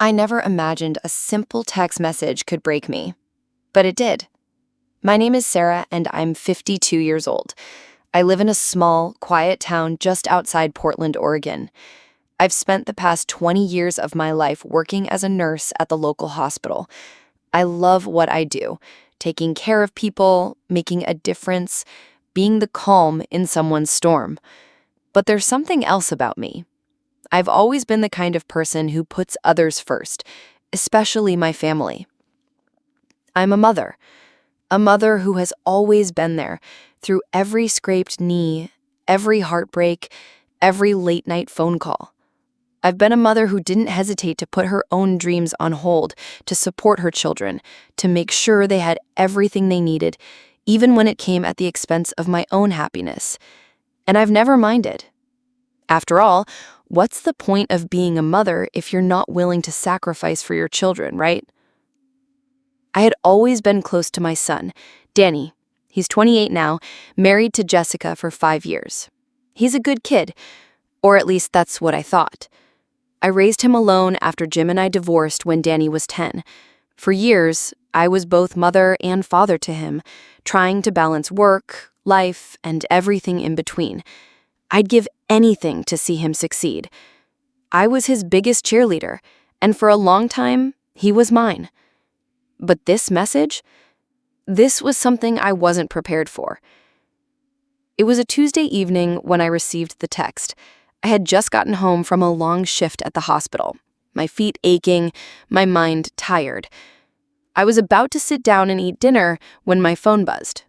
I never imagined a simple text message could break me, but it did. My name is Sarah, and I'm 52 years old. I live in a small, quiet town just outside Portland, Oregon. I've spent the past 20 years of my life working as a nurse at the local hospital. I love what I do, taking care of people, making a difference, being the calm in someone's storm. But there's something else about me. I've always been the kind of person who puts others first, especially my family. I'm a mother who has always been there through every scraped knee, every heartbreak, every late-night phone call. I've been a mother who didn't hesitate to put her own dreams on hold, to support her children, to make sure they had everything they needed, even when it came at the expense of my own happiness. And I've never minded. After all, what's the point of being a mother if you're not willing to sacrifice for your children, right? I had always been close to my son, Danny. He's 28 now, married to Jessica for 5 years. He's a good kid, or at least that's what I thought. I raised him alone after Jim and I divorced when Danny was 10. For years, I was both mother and father to him, trying to balance work, life, and everything in between. I'd give anything to see him succeed. I was his biggest cheerleader, and for a long time, he was mine. But this message? This was something I wasn't prepared for. It was a Tuesday evening when I received the text. I had just gotten home from a long shift at the hospital, my feet aching, my mind tired. I was about to sit down and eat dinner when my phone buzzed.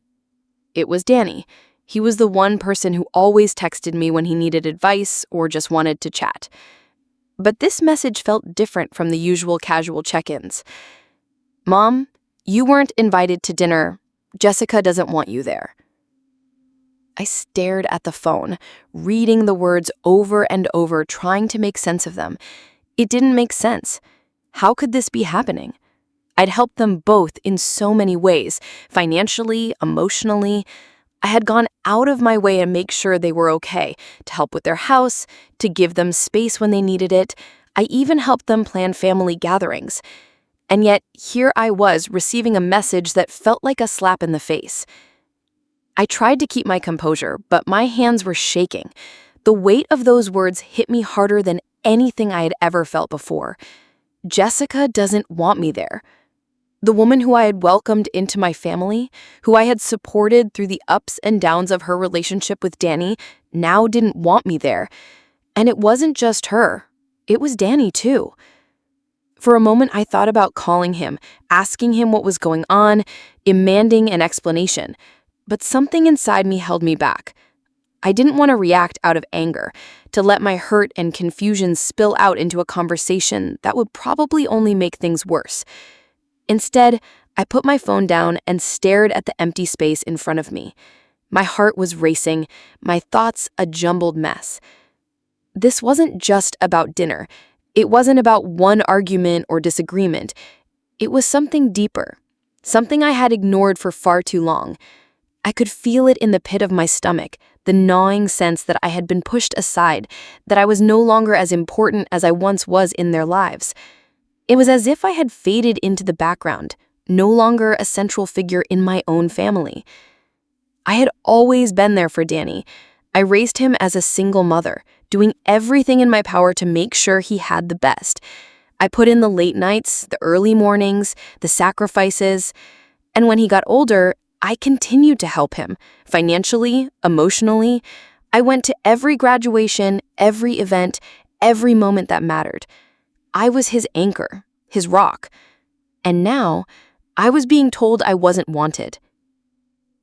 It was Danny. He was the one person who always texted me when he needed advice or just wanted to chat. But this message felt different from the usual casual check-ins. "Mom, you weren't invited to dinner. Jessica doesn't want you there." I stared at the phone, reading the words over and over, trying to make sense of them. It didn't make sense. How could this be happening? I'd helped them both in so many ways, financially, emotionally. I had gone out of my way to make sure they were okay, to help with their house, to give them space when they needed it. I even helped them plan family gatherings. And yet, here I was receiving a message that felt like a slap in the face. I tried to keep my composure, but my hands were shaking. The weight of those words hit me harder than anything I had ever felt before. Jessica doesn't want me there. The woman who I had welcomed into my family, who I had supported through the ups and downs of her relationship with Danny, now didn't want me there. And it wasn't just her. It was Danny, too. For a moment, I thought about calling him, asking him what was going on, demanding an explanation. But something inside me held me back. I didn't want to react out of anger, to let my hurt and confusion spill out into a conversation that would probably only make things worse. Instead, I put my phone down and stared at the empty space in front of me. My heart was racing, my thoughts a jumbled mess. This wasn't just about dinner. It wasn't about one argument or disagreement. It was something deeper, something I had ignored for far too long. I could feel it in the pit of my stomach, the gnawing sense that I had been pushed aside, that I was no longer as important as I once was in their lives. It was as if I had faded into the background, no longer a central figure in my own family. I had always been there for Danny. I raised him as a single mother, doing everything in my power to make sure he had the best. I put in the late nights, the early mornings, the sacrifices, and when he got older, I continued to help him, financially, emotionally. I went to every graduation, every event, every moment that mattered. I was his anchor, his rock. And now, I was being told I wasn't wanted.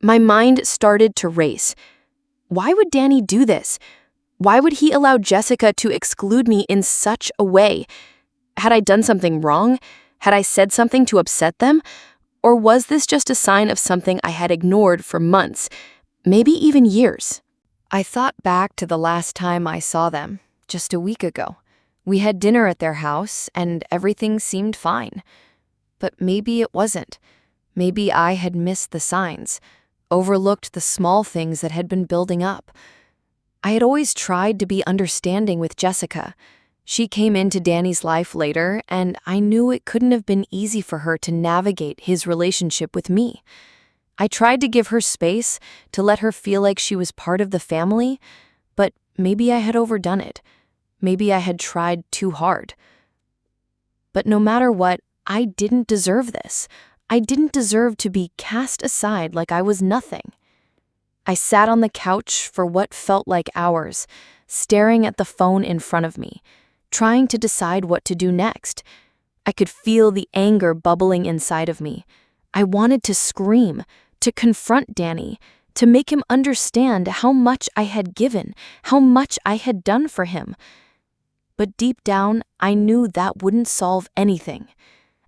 My mind started to race. Why would Danny do this? Why would he allow Jessica to exclude me in such a way? Had I done something wrong? Had I said something to upset them? Or was this just a sign of something I had ignored for months, maybe even years? I thought back to the last time I saw them, just a week ago. We had dinner at their house, and everything seemed fine. But maybe it wasn't. Maybe I had missed the signs, overlooked the small things that had been building up. I had always tried to be understanding with Jessica, She came into Danny's life later, and I knew it couldn't have been easy for her to navigate his relationship with me. I tried to give her space, to let her feel like she was part of the family, but maybe I had overdone it. Maybe I had tried too hard. But no matter what, I didn't deserve this. I didn't deserve to be cast aside like I was nothing. I sat on the couch for what felt like hours, staring at the phone in front of me, trying to decide what to do next. I could feel the anger bubbling inside of me. I wanted to scream, to confront Danny, to make him understand how much I had given, how much I had done for him. But deep down, I knew that wouldn't solve anything.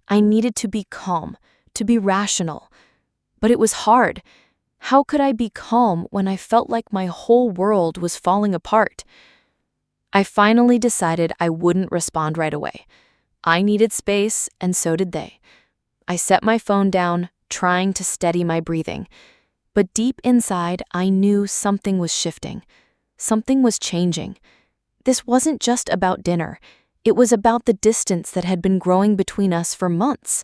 I needed to be calm, to be rational. But it was hard. How could I be calm when I felt like my whole world was falling apart? I finally decided I wouldn't respond right away. I needed space, and so did they. I set my phone down, trying to steady my breathing. But deep inside, I knew something was shifting. Something was changing. This wasn't just about dinner. It was about the distance that had been growing between us for months.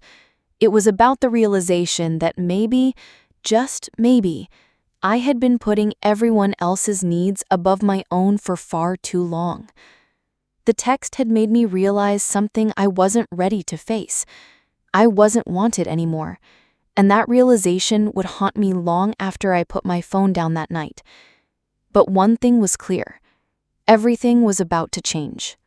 It was about the realization that maybe, just maybe, I had been putting everyone else's needs above my own for far too long. The text had made me realize something I wasn't ready to face. I wasn't wanted anymore, and that realization would haunt me long after I put my phone down that night. But one thing was clear. Everything was about to change.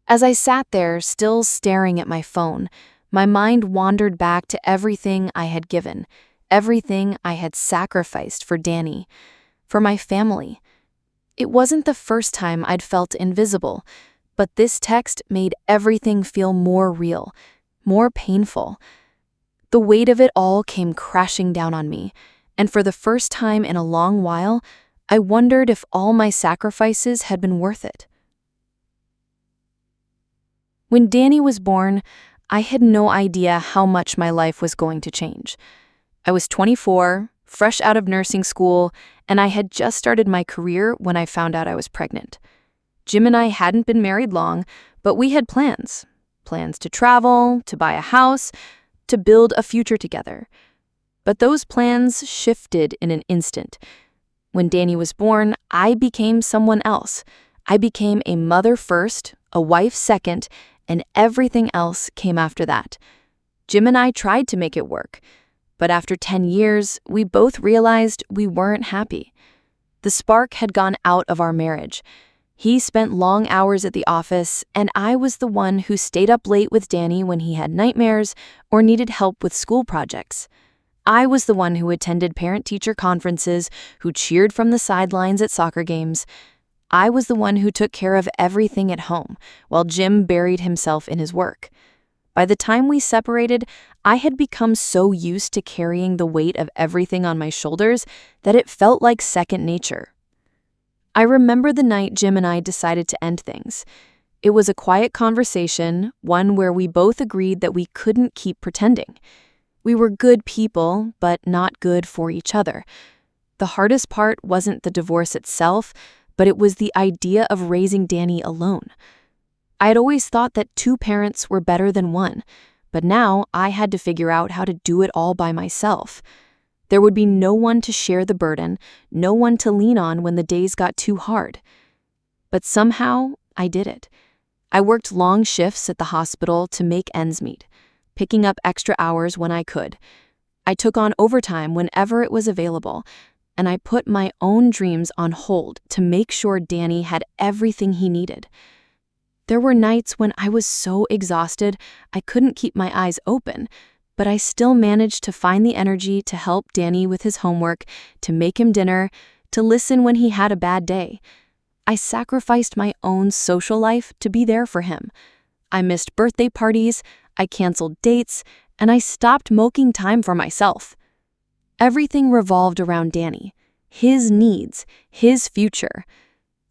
As I sat there, still staring at my phone, my mind wandered back to everything I had given, everything I had sacrificed for Danny, for my family. It wasn't the first time I'd felt invisible, but this text made everything feel more real, more painful. The weight of it all came crashing down on me, and for the first time in a long while, I wondered if all my sacrifices had been worth it. When Danny was born, I had no idea how much my life was going to change. I was 24, fresh out of nursing school, and I had just started my career when I found out I was pregnant. Jim and I hadn't been married long, but we had plans. Plans to travel, to buy a house, to build a future together. But those plans shifted in an instant. When Danny was born, I became someone else. I became a mother first, a wife second, and everything else came after that. Jim and I tried to make it work, but after 10 years, we both realized we weren't happy. The spark had gone out of our marriage. He spent long hours at the office, and I was the one who stayed up late with Danny when he had nightmares or needed help with school projects. I was the one who attended parent-teacher conferences, who cheered from the sidelines at soccer games. I was the one who took care of everything at home, while Jim buried himself in his work. By the time we separated, I had become so used to carrying the weight of everything on my shoulders that it felt like second nature. I remember the night Jim and I decided to end things. It was a quiet conversation, one where we both agreed that we couldn't keep pretending. We were good people, but not good for each other. The hardest part wasn't the divorce itself, but it was the idea of raising Danny alone. I had always thought that two parents were better than one, but now I had to figure out how to do it all by myself. There would be no one to share the burden, no one to lean on when the days got too hard. But somehow, I did it. I worked long shifts at the hospital to make ends meet, picking up extra hours when I could. I took on overtime whenever it was available, and I put my own dreams on hold to make sure Danny had everything he needed. There were nights when I was so exhausted I couldn't keep my eyes open, but I still managed to find the energy to help Danny with his homework, to make him dinner, to listen when he had a bad day. I sacrificed my own social life to be there for him. I missed birthday parties, I canceled dates, and I stopped making time for myself. Everything revolved around Danny, his needs, his future.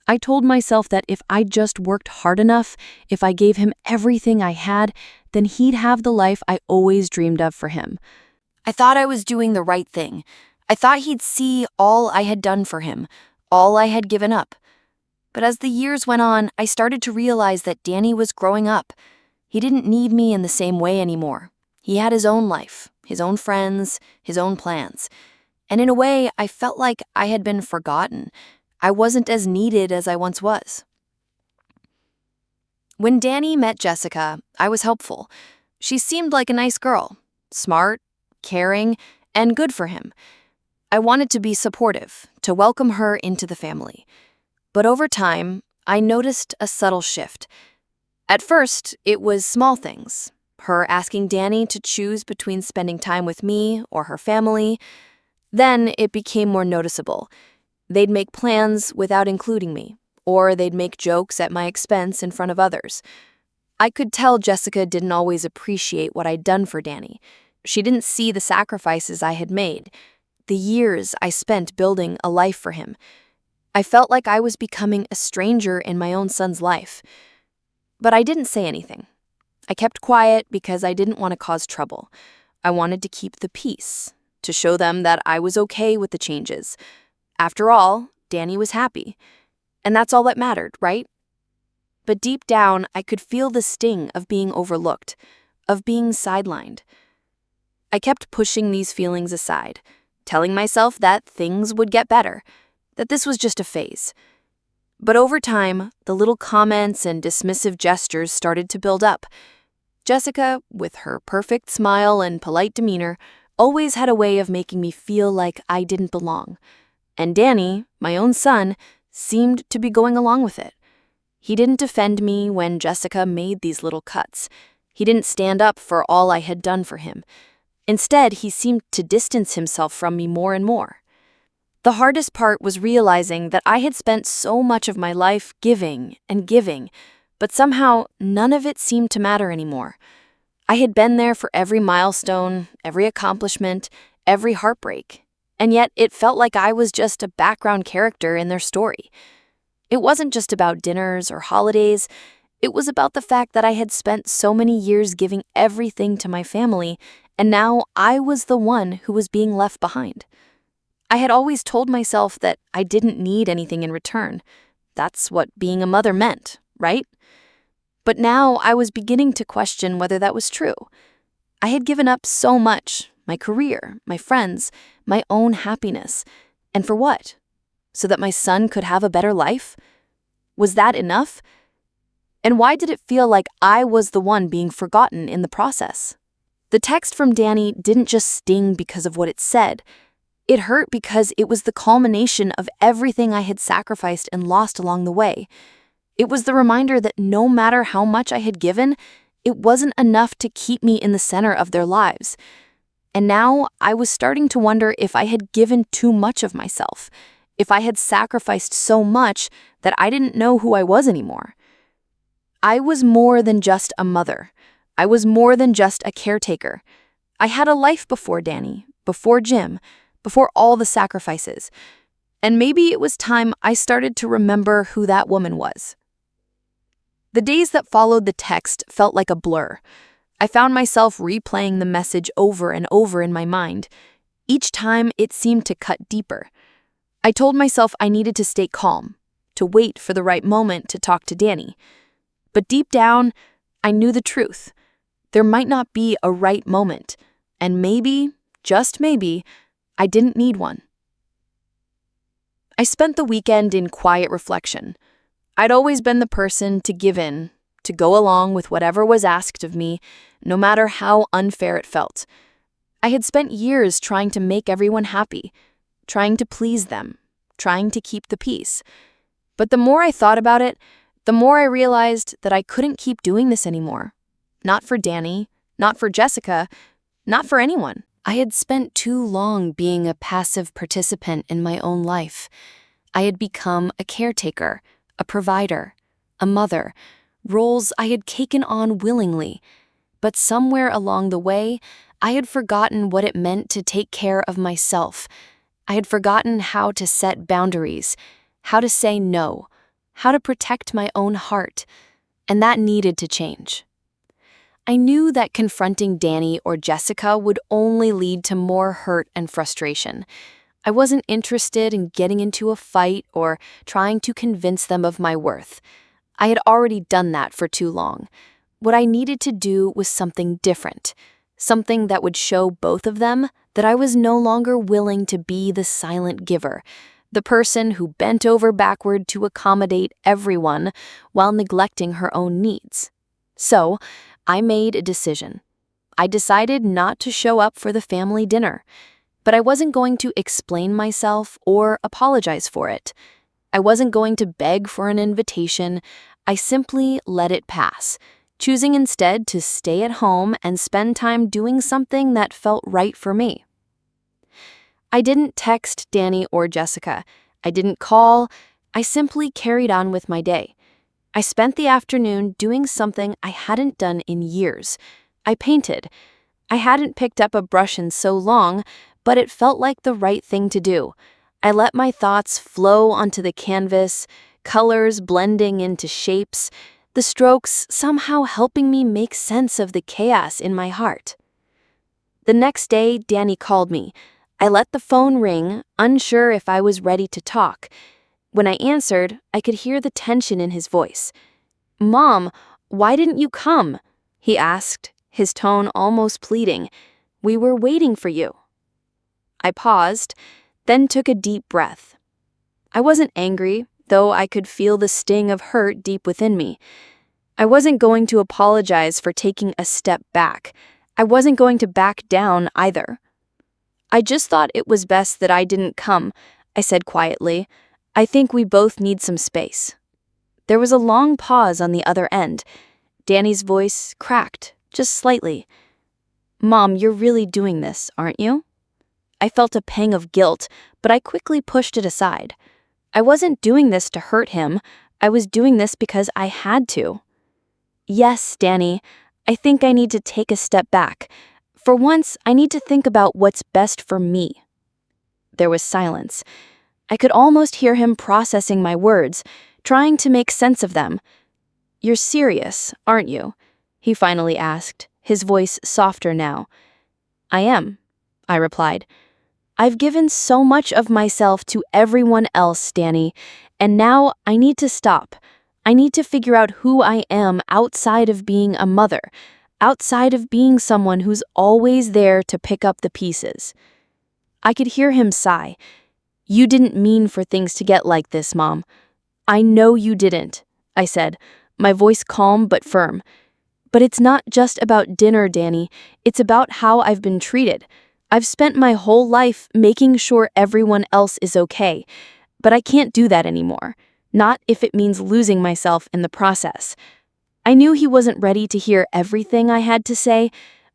I told myself that if I just worked hard enough, if I gave him everything I had, then he'd have the life I always dreamed of for him. I thought I was doing the right thing. I thought he'd see all I had done for him, all I had given up. But as the years went on, I started to realize that Danny was growing up. He didn't need me in the same way anymore. He had his own life, his own friends, his own plans. And in a way, I felt like I had been forgotten. I wasn't as needed as I once was. When Danny met Jessica, I was helpful. She seemed like a nice girl, smart, caring, and good for him. I wanted to be supportive, to welcome her into the family. But over time, I noticed a subtle shift. At first, it was small things. Her asking Danny to choose between spending time with me or her family. Then it became more noticeable. They'd make plans without including me, or they'd make jokes at my expense in front of others. I could tell Jessica didn't always appreciate what I'd done for Danny. She didn't see the sacrifices I had made, the years I spent building a life for him. I felt like I was becoming a stranger in my own son's life. But I didn't say anything. I kept quiet because I didn't want to cause trouble. I wanted to keep the peace, to show them that I was okay with the changes. After all, Danny was happy. And that's all that mattered, right? But deep down, I could feel the sting of being overlooked, of being sidelined. I kept pushing these feelings aside, telling myself that things would get better, that this was just a phase. But over time, the little comments and dismissive gestures started to build up. Jessica, with her perfect smile and polite demeanor, always had a way of making me feel like I didn't belong. And Danny, my own son, seemed to be going along with it. He didn't defend me when Jessica made these little cuts. He didn't stand up for all I had done for him. Instead, he seemed to distance himself from me more and more. The hardest part was realizing that I had spent so much of my life giving and giving, but somehow none of it seemed to matter anymore. I had been there for every milestone, every accomplishment, every heartbreak, and yet it felt like I was just a background character in their story. It wasn't just about dinners or holidays. It was about the fact that I had spent so many years giving everything to my family, and now I was the one who was being left behind. I had always told myself that I didn't need anything in return. That's what being a mother meant, right? But now I was beginning to question whether that was true. I had given up so much, my career, my friends, my own happiness. And for what? So that my son could have a better life? Was that enough? And why did it feel like I was the one being forgotten in the process? The text from Danny didn't just sting because of what it said. It hurt because it was the culmination of everything I had sacrificed and lost along the way. It was the reminder that no matter how much I had given, it wasn't enough to keep me in the center of their lives. And now I was starting to wonder if I had given too much of myself, if I had sacrificed so much that I didn't know who I was anymore. I was more than just a mother. I was more than just a caretaker. I had a life before Danny, before Jim, before all the sacrifices. And maybe it was time I started to remember who that woman was. The days that followed the text felt like a blur. I found myself replaying the message over and over in my mind. Each time it seemed to cut deeper. I told myself I needed to stay calm, to wait for the right moment to talk to Danny. But deep down, I knew the truth. There might not be a right moment, and maybe, just maybe, I didn't need one. I spent the weekend in quiet reflection. I'd always been the person to give in, to go along with whatever was asked of me, no matter how unfair it felt. I had spent years trying to make everyone happy, trying to please them, trying to keep the peace. But the more I thought about it, the more I realized that I couldn't keep doing this anymore. Not for Danny, not for Jessica, not for anyone. I had spent too long being a passive participant in my own life. I had become a caretaker, a provider, a mother, roles I had taken on willingly. But somewhere along the way, I had forgotten what it meant to take care of myself. I had forgotten how to set boundaries, how to say no, how to protect my own heart, and that needed to change. I knew that confronting Danny or Jessica would only lead to more hurt and frustration. I wasn't interested in getting into a fight or trying to convince them of my worth. I had already done that for too long. What I needed to do was something different, something that would show both of them that I was no longer willing to be the silent giver, the person who bent over backward to accommodate everyone while neglecting her own needs. So, I made a decision. I decided not to show up for the family dinner, but I wasn't going to explain myself or apologize for it. I wasn't going to beg for an invitation. I simply let it pass, choosing instead to stay at home and spend time doing something that felt right for me. I didn't text Danny or Jessica. I didn't call. I simply carried on with my day. I spent the afternoon doing something I hadn't done in years. I painted. I hadn't picked up a brush in so long, but it felt like the right thing to do. I let my thoughts flow onto the canvas, colors blending into shapes, the strokes somehow helping me make sense of the chaos in my heart. The next day, Danny called me. I let the phone ring, unsure if I was ready to talk. When I answered, I could hear the tension in his voice. "Mom, why didn't you come?" he asked, his tone almost pleading. "We were waiting for you." I paused, then took a deep breath. I wasn't angry, though I could feel the sting of hurt deep within me. I wasn't going to apologize for taking a step back. I wasn't going to back down either. "I just thought it was best that I didn't come," I said quietly. "I think we both need some space." There was a long pause on the other end. Danny's voice cracked, just slightly. "Mom, you're really doing this, aren't you?" I felt a pang of guilt, but I quickly pushed it aside. I wasn't doing this to hurt him. I was doing this because I had to. "Yes, Danny, I think I need to take a step back. For once, I need to think about what's best for me." There was silence. I could almost hear him processing my words, trying to make sense of them. "You're serious, aren't you?" he finally asked, his voice softer now. "I am," I replied. "I've given so much of myself to everyone else, Danny, and now I need to stop. I need to figure out who I am outside of being a mother, outside of being someone who's always there to pick up the pieces." I could hear him sigh. "You didn't mean for things to get like this, Mom." "I know you didn't," I said, my voice calm but firm. "But it's not just about dinner, Danny. It's about how I've been treated. I've spent my whole life making sure everyone else is okay, but I can't do that anymore. Not if it means losing myself in the process." I knew he wasn't ready to hear everything I had to say,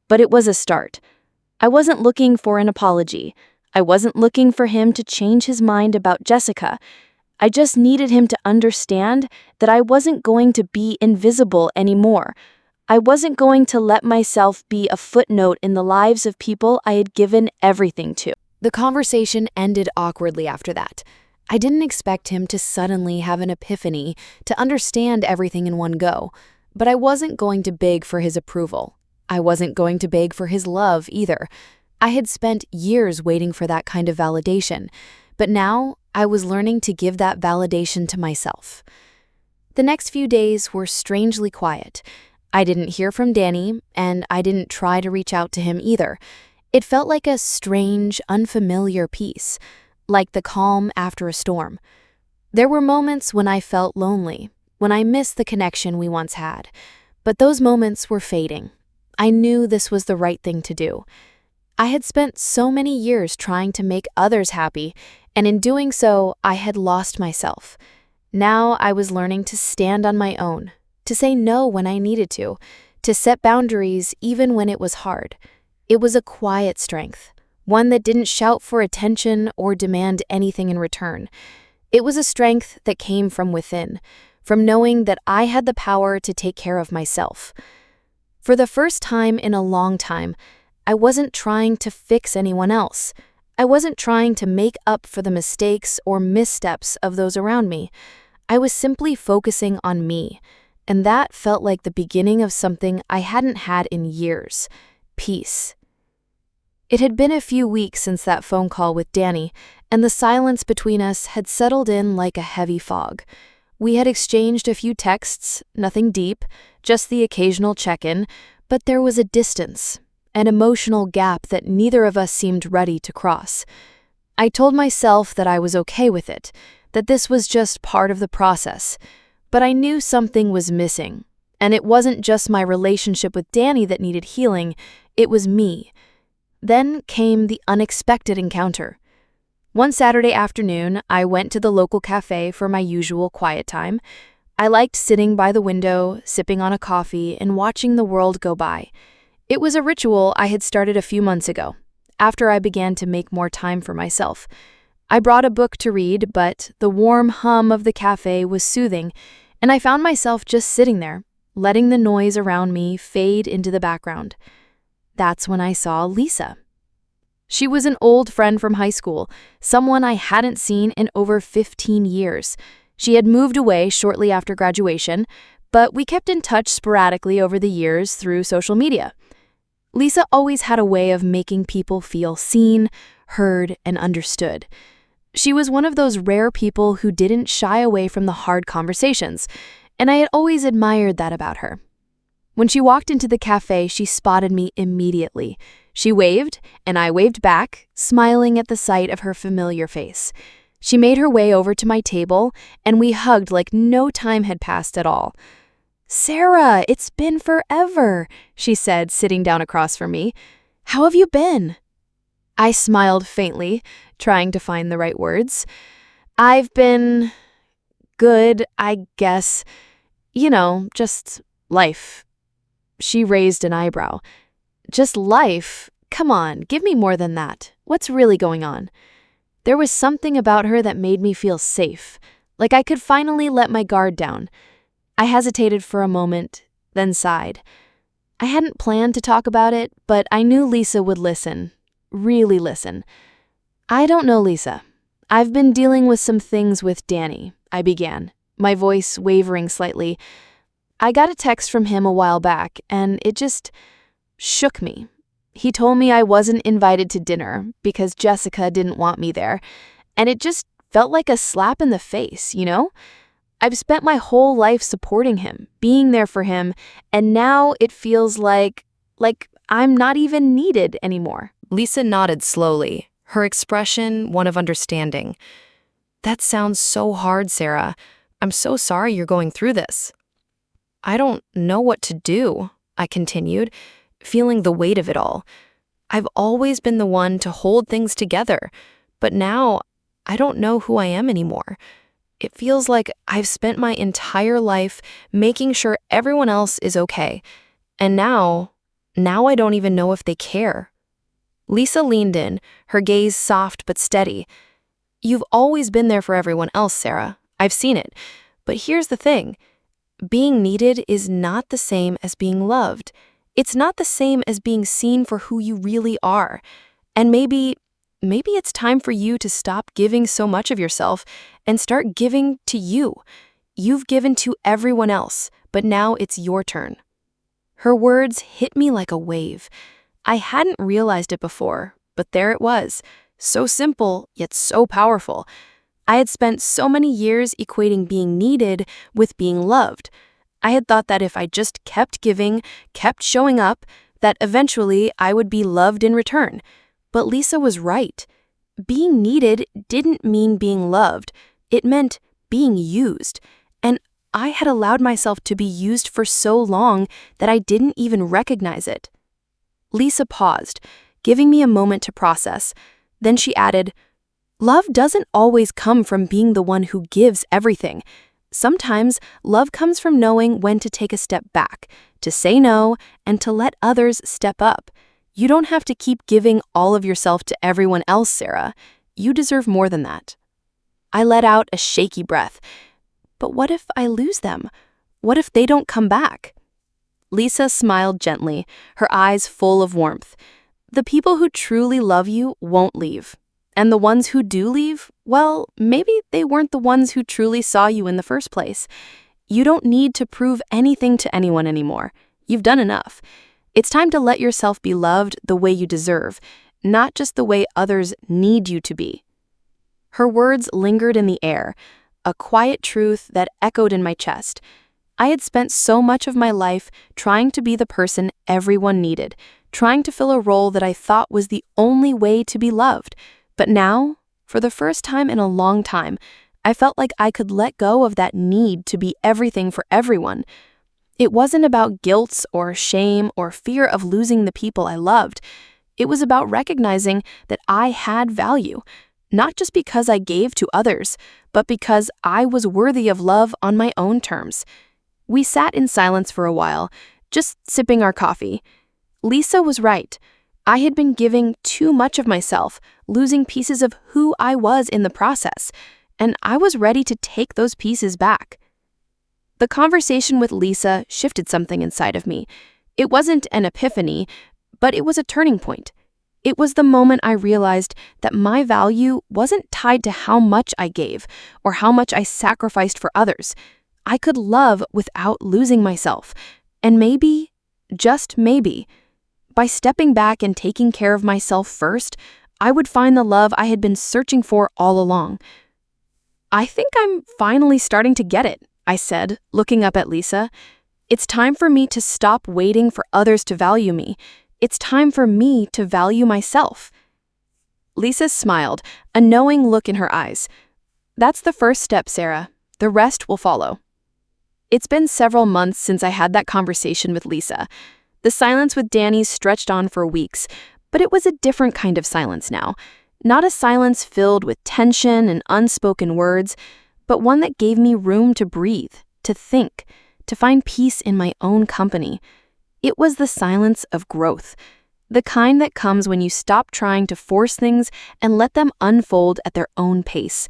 but it was a start. I wasn't looking for an apology. I wasn't looking for him to change his mind about Jessica. I just needed him to understand that I wasn't going to be invisible anymore. I wasn't going to let myself be a footnote in the lives of people I had given everything to. The conversation ended awkwardly after that. I didn't expect him to suddenly have an epiphany, to understand everything in one go, but I wasn't going to beg for his approval. I wasn't going to beg for his love either. I had spent years waiting for that kind of validation, but now I was learning to give that validation to myself. The next few days were strangely quiet. I didn't hear from Danny, and I didn't try to reach out to him either. It felt like a strange, unfamiliar peace, like the calm after a storm. There were moments when I felt lonely, when I missed the connection we once had, but those moments were fading. I knew this was the right thing to do. I had spent so many years trying to make others happy, and in doing so, I had lost myself. Now I was learning to stand on my own, to say no when I needed to set boundaries even when it was hard. It was a quiet strength, one that didn't shout for attention or demand anything in return. It was a strength that came from within, from knowing that I had the power to take care of myself. For the first time in a long time, I wasn't trying to fix anyone else. I wasn't trying to make up for the mistakes or missteps of those around me. I was simply focusing on me, and that felt like the beginning of something I hadn't had in years: peace. It had been a few weeks since that phone call with Danny, and the silence between us had settled in like a heavy fog. We had exchanged a few texts, nothing deep, just the occasional check-in, but there was a distance, an emotional gap that neither of us seemed ready to cross. I told myself that I was okay with it, that this was just part of the process, but I knew something was missing, and it wasn't just my relationship with Danny that needed healing, it was me. Then came the unexpected encounter. One Saturday afternoon, I went to the local cafe for my usual quiet time. I liked sitting by the window, sipping on a coffee, and watching the world go by. It was a ritual I had started a few months ago, after I began to make more time for myself. I brought a book to read, but the warm hum of the cafe was soothing, and I found myself just sitting there, letting the noise around me fade into the background. That's when I saw Lisa. She was an old friend from high school, someone I hadn't seen in over 15 years. She had moved away shortly after graduation, but we kept in touch sporadically over the years through social media. Lisa always had a way of making people feel seen, heard, and understood. She was one of those rare people who didn't shy away from the hard conversations, and I had always admired that about her. When she walked into the cafe, she spotted me immediately. She waved, and I waved back, smiling at the sight of her familiar face. She made her way over to my table, and we hugged like no time had passed at all. "Sarah, it's been forever," she said, sitting down across from me. "How have you been?" I smiled faintly, trying to find the right words. "I've been good, I guess. Just life." She raised an eyebrow. "Just life? Come on, give me more than that. What's really going on?" There was something about her that made me feel safe, like I could finally let my guard down. I hesitated for a moment, then sighed. I hadn't planned to talk about it, but I knew Lisa would listen, really listen. "I don't know, Lisa. I've been dealing with some things with Danny," I began, my voice wavering slightly. "I got a text from him a while back, and it just shook me. He told me I wasn't invited to dinner because Jessica didn't want me there, and it just felt like a slap in the face, I've spent my whole life supporting him, being there for him, and now it feels like I'm not even needed anymore." Lisa nodded slowly, her expression one of understanding. "That sounds so hard, Sarah. I'm so sorry you're going through this." "I don't know what to do," I continued, feeling the weight of it all. "I've always been the one to hold things together, but now I don't know who I am anymore. It feels like I've spent my entire life making sure everyone else is okay, and now I don't even know if they care." Lisa leaned in, her gaze soft but steady. "You've always been there for everyone else, Sarah. I've seen it. But here's the thing. Being needed is not the same as being loved. It's not the same as being seen for who you really are. And maybe it's time for you to stop giving so much of yourself and start giving to you. You've given to everyone else, but now it's your turn." Her words hit me like a wave. I hadn't realized it before, but there it was. So simple, yet so powerful. I had spent so many years equating being needed with being loved. I had thought that if I just kept giving, kept showing up, that eventually I would be loved in return. But Lisa was right. Being needed didn't mean being loved. It meant being used. And I had allowed myself to be used for so long that I didn't even recognize it. Lisa paused, giving me a moment to process. Then she added, "Love doesn't always come from being the one who gives everything. Sometimes love comes from knowing when to take a step back, to say no, and to let others step up. You don't have to keep giving all of yourself to everyone else, Sarah. You deserve more than that." I let out a shaky breath. But what if I lose them? What if they don't come back? Lisa smiled gently, her eyes full of warmth. "The people who truly love you won't leave. And the ones who do leave, well, maybe they weren't the ones who truly saw you in the first place. You don't need to prove anything to anyone anymore. You've done enough. It's time to let yourself be loved the way you deserve, not just the way others need you to be. Her words lingered in the air, a quiet truth that echoed in my chest. I had spent so much of my life trying to be the person everyone needed, trying to fill a role that I thought was the only way to be loved. But now, for the first time in a long time, I felt like I could let go of that need to be everything for everyone. It wasn't about guilt or shame or fear of losing the people I loved. It was about recognizing that I had value, not just because I gave to others, but because I was worthy of love on my own terms. We sat in silence for a while, just sipping our coffee. Lisa was right. I had been giving too much of myself, losing pieces of who I was in the process, and I was ready to take those pieces back. The conversation with Lisa shifted something inside of me. It wasn't an epiphany, but it was a turning point. It was the moment I realized that my value wasn't tied to how much I gave or how much I sacrificed for others. I could love without losing myself. And maybe, just maybe, by stepping back and taking care of myself first, I would find the love I had been searching for all along. I think I'm finally starting to get it, I said, looking up at Lisa. It's time for me to stop waiting for others to value me. It's time for me to value myself. Lisa smiled, a knowing look in her eyes. That's the first step, Sarah. The rest will follow. It's been several months since I had that conversation with Lisa. The silence with Danny stretched on for weeks, but it was a different kind of silence now. Not a silence filled with tension and unspoken words, but one that gave me room to breathe, to think, to find peace in my own company. It was the silence of growth, the kind that comes when you stop trying to force things and let them unfold at their own pace.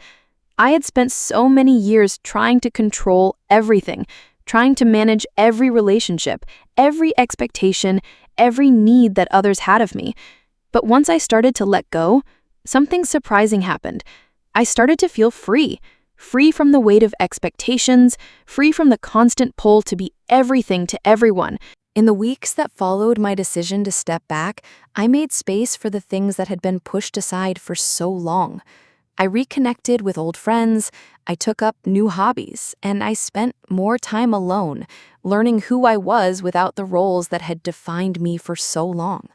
I had spent so many years trying to control everything, trying to manage every relationship, every expectation, every need that others had of me. But once I started to let go, something surprising happened. I started to feel free from the weight of expectations, free from the constant pull to be everything to everyone. In the weeks that followed my decision to step back, I made space for the things that had been pushed aside for so long. I reconnected with old friends, I took up new hobbies, and I spent more time alone, learning who I was without the roles that had defined me for so long.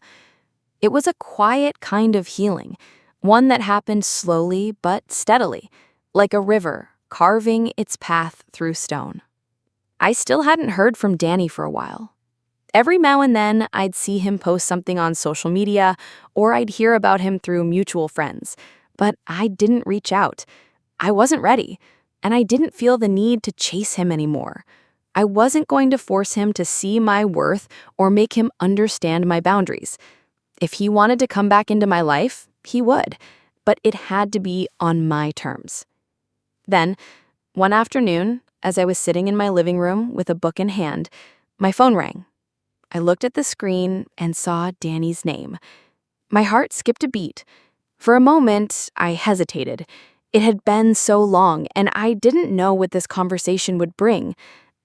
It was a quiet kind of healing, one that happened slowly but steadily, like a river carving its path through stone. I still hadn't heard from Danny for a while. Every now and then, I'd see him post something on social media, or I'd hear about him through mutual friends. But I didn't reach out. I wasn't ready, and I didn't feel the need to chase him anymore. I wasn't going to force him to see my worth or make him understand my boundaries. If he wanted to come back into my life, he would, but it had to be on my terms. Then, one afternoon, as I was sitting in my living room with a book in hand, my phone rang. I looked at the screen and saw Danny's name. My heart skipped a beat. For a moment, I hesitated. It had been so long, and I didn't know what this conversation would bring.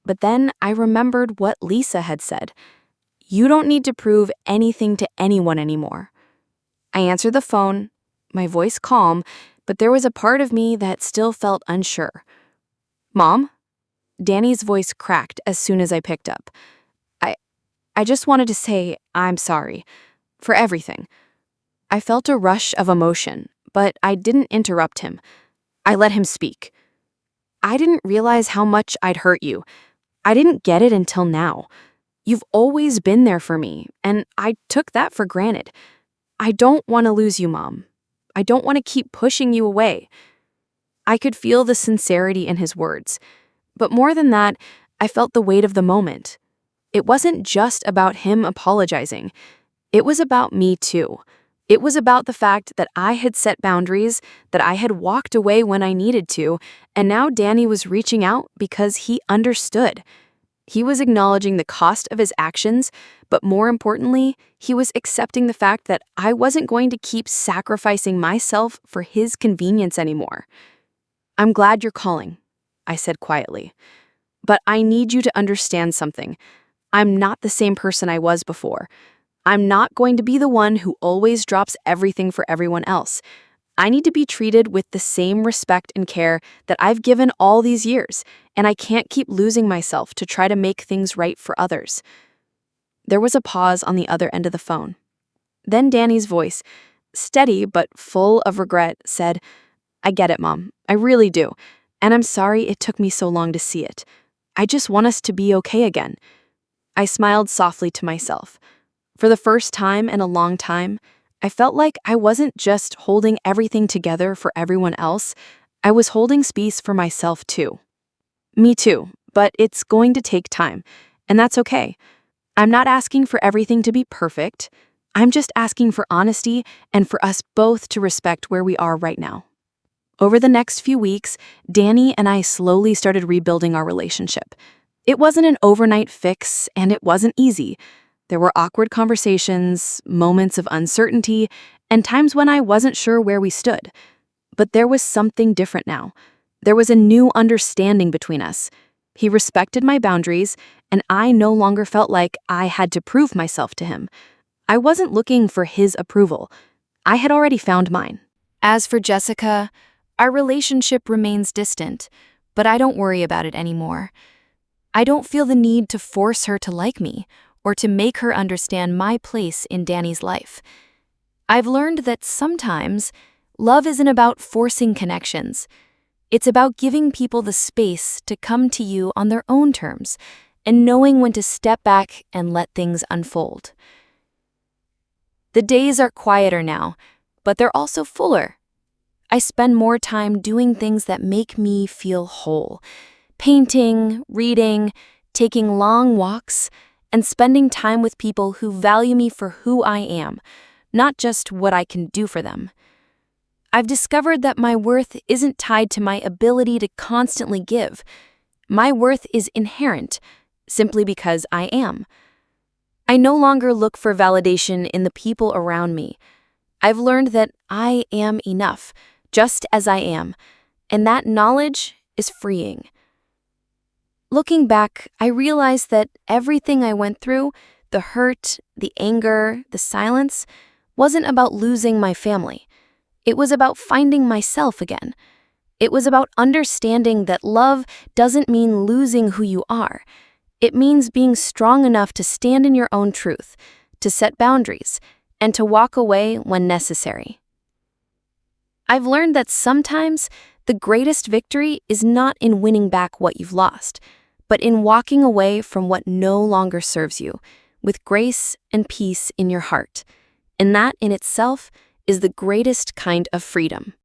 But then I remembered what Lisa had said. You don't need to prove anything to anyone anymore. I answered the phone, my voice calm, but there was a part of me that still felt unsure. Mom? Danny's voice cracked as soon as I picked up. I just wanted to say I'm sorry. For everything. I felt a rush of emotion, but I didn't interrupt him. I let him speak. I didn't realize how much I'd hurt you. I didn't get it until now. You've always been there for me, and I took that for granted. I don't want to lose you, Mom. I don't want to keep pushing you away. I could feel the sincerity in his words. But more than that, I felt the weight of the moment. It wasn't just about him apologizing. It was about me too. It was about the fact that I had set boundaries, that I had walked away when I needed to, and now Danny was reaching out because he understood. He was acknowledging the cost of his actions, but more importantly, he was accepting the fact that I wasn't going to keep sacrificing myself for his convenience anymore. I'm glad you're calling, I said quietly. But I need you to understand something. I'm not the same person I was before. I'm not going to be the one who always drops everything for everyone else. I need to be treated with the same respect and care that I've given all these years, and I can't keep losing myself to try to make things right for others. There was a pause on the other end of the phone. Then Danny's voice, steady but full of regret, said, "I get it, Mom. I really do. And I'm sorry it took me so long to see it. I just want us to be okay again." I smiled softly to myself. For the first time in a long time, I felt like I wasn't just holding everything together for everyone else, I was holding space for myself too. Me too, but it's going to take time, and that's okay. I'm not asking for everything to be perfect. I'm just asking for honesty and for us both to respect where we are right now. Over the next few weeks, Danny and I slowly started rebuilding our relationship. It wasn't an overnight fix, and it wasn't easy. There were awkward conversations, moments of uncertainty, and times when I wasn't sure where we stood. But there was something different now. There was a new understanding between us. He respected my boundaries, and I no longer felt like I had to prove myself to him. I wasn't looking for his approval. I had already found mine. As for Jessica, our relationship remains distant, but I don't worry about it anymore. I don't feel the need to force her to like me or to make her understand my place in Danny's life. I've learned that sometimes love isn't about forcing connections. It's about giving people the space to come to you on their own terms and knowing when to step back and let things unfold. The days are quieter now, but they're also fuller. I spend more time doing things that make me feel whole. Painting, reading, taking long walks, and spending time with people who value me for who I am, not just what I can do for them. I've discovered that my worth isn't tied to my ability to constantly give. My worth is inherent, simply because I am. I no longer look for validation in the people around me. I've learned that I am enough, just as I am, and that knowledge is freeing. Looking back, I realized that everything I went through, the hurt, the anger, the silence, wasn't about losing my family. It was about finding myself again. It was about understanding that love doesn't mean losing who you are. It means being strong enough to stand in your own truth, to set boundaries, and to walk away when necessary. I've learned that sometimes the greatest victory is not in winning back what you've lost, but in walking away from what no longer serves you, with grace and peace in your heart. And that in itself is the greatest kind of freedom.